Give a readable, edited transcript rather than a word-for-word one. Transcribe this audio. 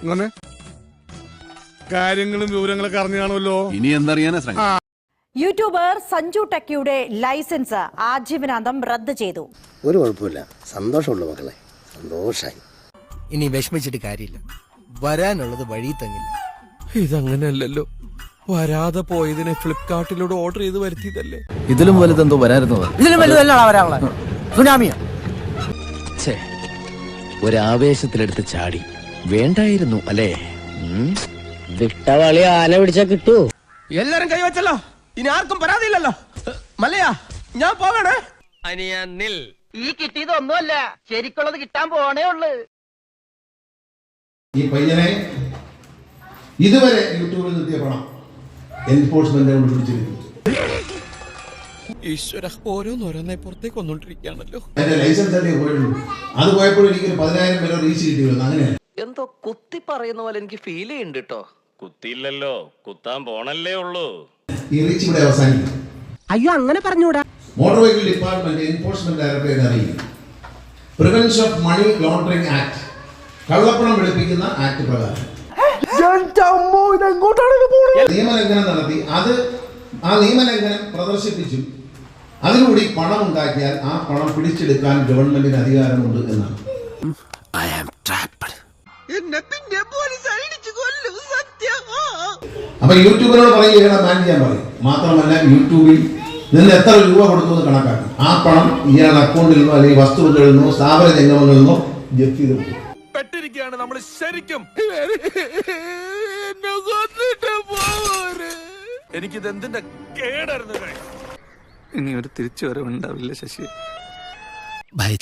അങ്ങനെ കാര്യങ്ങളും വിവരങ്ങളൊക്കെ അറിഞ്ഞു കാണുമല്ലോ. ഇനി എന്തറിയാനാ ശ്രമം? യൂട്യൂബർ സഞ്ജു ടെക്കിയുടെ ലൈസൻസ് ആജീവനാന്തം റദ്ദ് ചെയ്തു. ഒരു കുഴപ്പമില്ല, സന്തോഷമുള്ളൂ മക്കളെ, സന്തോഷായി. ഇനി വിഷമിച്ചിട്ട് കാര്യമില്ല, വരാനുള്ളത് വഴി തങ്ങില്ല. ഇതങ്ങനെയല്ലല്ലോ, വരാതെ പോയതിനെ ഫ്ലിപ്കാർട്ടിലൂടെ ഓർഡർ ചെയ്ത് വരുത്തിയതല്ലേ. ഇതിലും വലുതെന്തോ വരായിരുന്നത്. ഇതിലും വലുതല്ല വരാനുള്ളത്, സുനാമിയാ. ഒരാവേശത്തിലെടുത്ത് ചാടി വേണ്ടായിരുന്നു അല്ലേ? വിട്ടവളി ആന പിടിച്ചാ കിട്ടൂ. എല്ലാരും കൈവച്ചല്ലോ, ഇനി ആർക്കും പരാതിയില്ലല്ലോ. മല്ലയാ, ഞാൻ പോകണേ. ഈ കിട്ടിയതൊന്നുമല്ല, ശരിക്കുള്ളത് കിട്ടാൻ പോണേ ഉള്ളു. ഈ പയ്യനെ ഇതുവരെ യൂട്യൂബിൽ നിർത്തിയ പണം എൻഫോഴ്സ്മെന്റ് കൊണ്ട് പിടിച്ചിരിക്കുന്നു. ഈശ്വര, ഓരോന്നോരോന്നെ പുറത്തേക്ക് വന്നോണ്ടിരിക്കുകയാണല്ലോ. എന്റെ ലൈസൻസ് അല്ലേ പോയുള്ളൂ. അത് പോയപ്പോൾ എനിക്കൊരു 10,000 പേരെ റീച്ച് കിട്ടിയിരുന്നു. അങ്ങനെയല്ല, എന്തോ കുത്തി പറയുന്ന പോലെ എനിക്ക് ഫീൽ ചെയ്യുന്നുണ്ട് കേട്ടോ. കുത്തിയില്ലല്ലോ, കുത്താൻ പോണല്ലേ ഉള്ളൂ. ഈ റീച്ച് ഇവിടെ അവസാനിക്കും. അയ്യോ, അങ്ങനെ പറഞ്ഞൂടാ. Motor vehicle department enforcement directorate അറിയിക്കും. Prevention of money laundering act, കള്ളപ്പണം വെളുപ്പിക്കുന്ന ആക്ട് പ്രകാരം നിയമലംഘനം നടത്തി ആ നിയമലംഘനം പ്രദർശിപ്പിച്ചു അതിലൂടെ പണം ഉണ്ടാക്കിയാൽ ആ പണം പിടിച്ചെടുക്കാൻ ഗവൺമെന്റിന് അധികാരമുണ്ട് എന്നാണ്. അപ്പൊ യൂട്യൂബിനോട് പറയുകയാണ് ബാൻ ചെയ്യാൻ പറയും. മാത്രമല്ല യൂട്യൂബിൽ നിന്ന് എത്ര രൂപ കൊടുത്തു എന്ന് കണക്കാക്കും. ആ പണം ഇയാളുടെ അക്കൗണ്ടിൽ നിന്നോ അല്ലെങ്കിൽ വസ്തുവകളിൽ നിന്നോ സ്ഥാപന ജംഗമങ്ങളിൽ നിന്നോ ജപ്തി ചെയ്തു പെട്ടിരിക്കുകയാണ് നമ്മൾ ശരിക്കും. എനിക്കിത് എന്തിന്റെ കേടായിരുന്നു. ഇനി ഒരു തിരിച്ചു വരവുണ്ടാവില്ല ശശി. ബൈ.